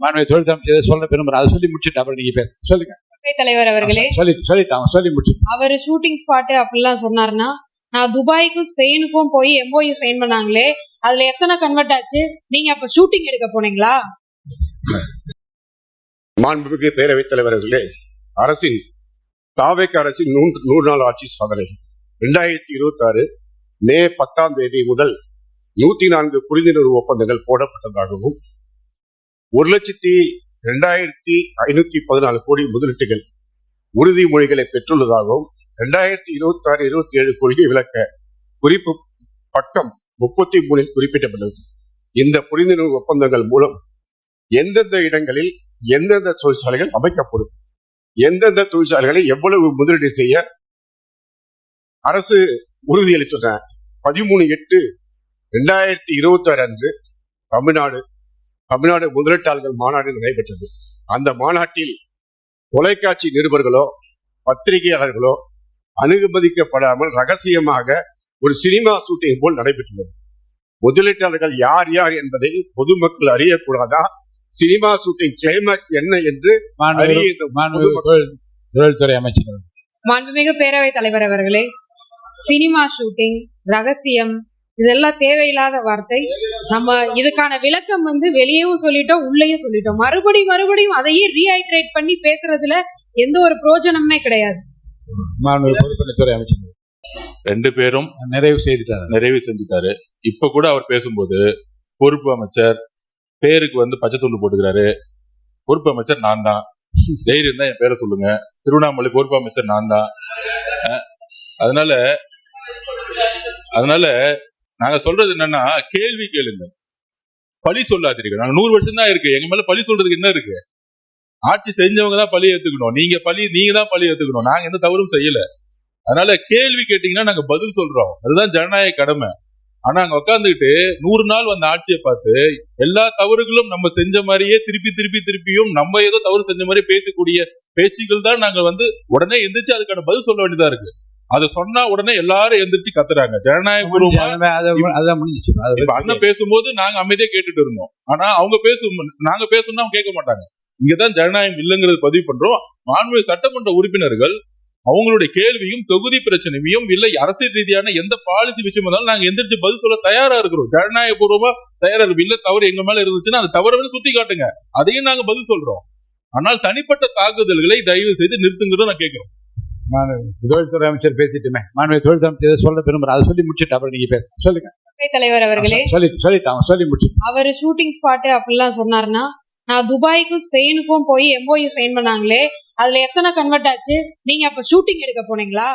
மாணவ தொழில் அமைச்சர் சொல்ல விரும்புறேன். அதை சொல்லி முடிச்சுட்டு அப்புறம் நீங்க பேச சொல்லுங்க. தலைவர் அவர்களே, சொல்லி முடிச்சு. அவர் ஷூட்டிங் ஸ்பாட் அப்படிலாம் சொன்னாருன்னா, நான் துபாய்க்கும் ஸ்பெயினுக்கும் போய் MOU சைன் பண்ணாங்களே, அதுல எத்தனை கன்வெர்ட் ஆச்சு? நீங்க அப்ப ஷூட்டிங் எடுக்க போனீங்களா? மாண்புமிகு பேரவைத் தலைவர்களே, அரசின் தாவேக அரசின் 100 நாள் ஆட்சி சாதனை 2026 மே 10 முதல் 104 புரிந்துணர்வு ஒப்பந்தங்கள் போடப்பட்டதாகவும் 1,02,514 கோடி முதலீட்டுகள் உறுதிமொழிகளை பெற்றுள்ளதாகவும் 2026-27 கொள்கை விளக்க குறிப்பு பக்கம் 33 குறிப்பிடப்பட்டுள்ளது. இந்த புரிந்துணர்வு ஒப்பந்தங்கள் மூலம் எந்தெந்த இடங்களில் எந்தெந்த தொழிற்சாலைகள் அமைக்கப்படும், எந்தெந்த தொழிற்சாலைகளை எவ்வளவு முதலீடு செய்ய அரசு உறுதியளித்துள்ள 13/8/2026 அன்று தமிழ்நாடு முதலீட்டாளர்கள் மாநாடு நடைபெற்றது. அந்த மாநாட்டில் தொலைக்காட்சி நிருபர்களோ பத்திரிகையாளர்களோ அனுமதிக்கப்படாமல் ரகசியமாக ஒரு சினிமா ஷூட்டிங் போல் நடைபெற்றுள்ளது. முதலீட்டாளர்கள் யார் யார் என்பதை பொதுமக்கள் அறியக்கூடாதா? சினிமா ஷூட்டிங் கிளைமாக்ஸ் என்ன என்று தொழில்துறை அமைச்சர். மாண்புமிகு பேரவைத் தலைவர் அவர்களே, சினிமா ஷூட்டிங், ரகசியம், இதெல்லாம் தேவையில்லாத வார்த்தை. நம்ம இதுக்கான விளக்கம் வெளியேவும் சொல்லிட்டோம், உள்ளேயும் சொல்லிட்டோம். மறுபடியும் அதையே ரீஹைட்ரேட் பண்ணி பேசுறதுல எந்த ஒரு பிரயோஜனமே கிடையாது. பொதுப்பணித்துறை அமைச்சர் 2 பேரும் நிறைவு செஞ்சுட்டாரு. இப்ப கூட அவர் பேசும்போது பொறுப்பு அமைச்சர் பேருக்கு பச்சை துண்டு போட்டுக்கிறாரு. பொறுப்பு அமைச்சர் நான் தான், தைரியம் தான் என் பேரை சொல்லுங்க. திருவண்ணாமலை பொறுப்பு அமைச்சர் நான் தான். அதனால நாங்க சொல்றது என்னன்னா, கேள்வி கேளுங்க, பழி சொல்லாதீர்கள். நாங்க 100 வருஷம் தான் இருக்கு, எங்க மேல பழி சொல்றதுக்கு என்ன இருக்கு? ஆட்சி செஞ்சவங்க தான் பழி ஏத்துக்கணும். நீங்க தான் பழி ஏத்துக்கணும். நாங்க எந்த தவறும் செய்யல. அதனால கேள்வி கேட்டீங்கன்னா நாங்க பதில் சொல்றோம். அதுதான் ஜனநாயக கடமை. ஆனா அங்க உட்காந்துக்கிட்டு 100 நாள் வந்த ஆட்சியை பார்த்து எல்லா தவறுகளும் நம்ம செஞ்ச மாதிரியே திருப்பியும் நம்ம ஏதோ தவறு செஞ்ச மாதிரி பேசக்கூடிய பேச்சுக்கள் தான் நாங்க உடனே எந்திரிச்சு அதுக்கான பதில் சொல்ல வேண்டியதா இருக்கு. அதை சொன்னா உடனே எல்லாரும் எந்திரிச்சு கத்துறாங்க. ஜனநாயக பூர்வமா அண்ணன் பேசும்போது நாங்க அமைதியா கேட்டுட்டு இருந்தோம். ஆனா அவங்க நாங்க பேசணும்னா அவங்க கேட்க மாட்டாங்க. இங்கதான் ஜனநாயகம் இல்லைங்கிறது பதிவு பண்றோம். மாண்புமிகு சட்டமன்ற உறுப்பினர்கள் அவங்களுடைய கேள்வியும் தொகுதி பிரச்சனையும் இல்லை அரசியல் ரீதியான எந்த பாலிசி விஷயம் இருந்தாலும் நாங்க எந்திரிச்சு பதில் சொல்ல தயாரா இருக்கிறோம். ஜனநாயக பூர்வமா தயாரா இருக்கும். இல்ல தவறு எங்க மேல இருந்துச்சுன்னா அந்த தவறை சுட்டி காட்டுங்க, அதையும் நாங்க பதில் சொல்றோம். ஆனால் தனிப்பட்ட தாக்குதல்களை தயவு செய்து நிறுத்துங்கிறத நான் கேட்கிறோம். தொழில்துறை அமைச்சர் பேசிட்டுமே, மாணவ தொழில் அமைச்சர் சொல்ல விரும்புறேன். அதை சொல்லி முடிச்சுட்டு அப்புறம் நீங்க பேச சொல்லுங்க. தலைவர் அவர்களே, சொல்லி முடிச்சு. அவர் ஷூட்டிங் ஸ்பாட் அப்படிலாம் சொன்னாருன்னா, நான் துபாய்க்கும் ஸ்பெயினுக்கும் போய் MOU சைன் பண்ணாங்களே, அதுல எத்தனை கன்வெர்ட் ஆச்சு? நீங்க அப்ப ஷூட்டிங் எடுக்க போனீங்களா?